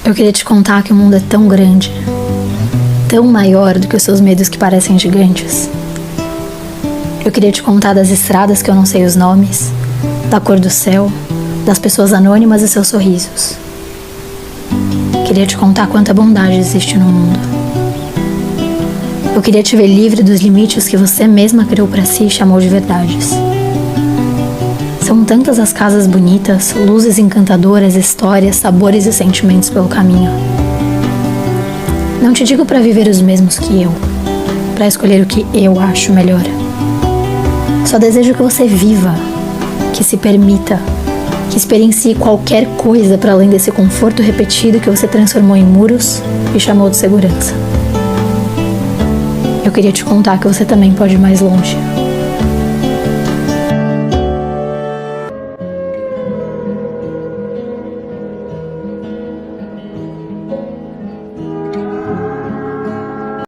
Eu queria te contar que o mundo é tão grande, tão maior do que os seus medos que parecem gigantes. Eu queria te contar das estradas que eu não sei os nomes, da cor do céu, das pessoas anônimas e seus sorrisos. Queria te contar quanta bondade existe no mundo. Eu queria te ver livre dos limites que você mesma criou pra si e chamou de verdades. São tantas as casas bonitas, luzes encantadoras, histórias, sabores e sentimentos pelo caminho. Não te digo pra viver os mesmos que eu, pra escolher o que eu acho melhor. Só desejo que você viva, que se permita, que experiencie qualquer coisa para além desse conforto repetido que você transformou em muros e chamou de segurança. Eu queria te contar que você também pode ir mais longe.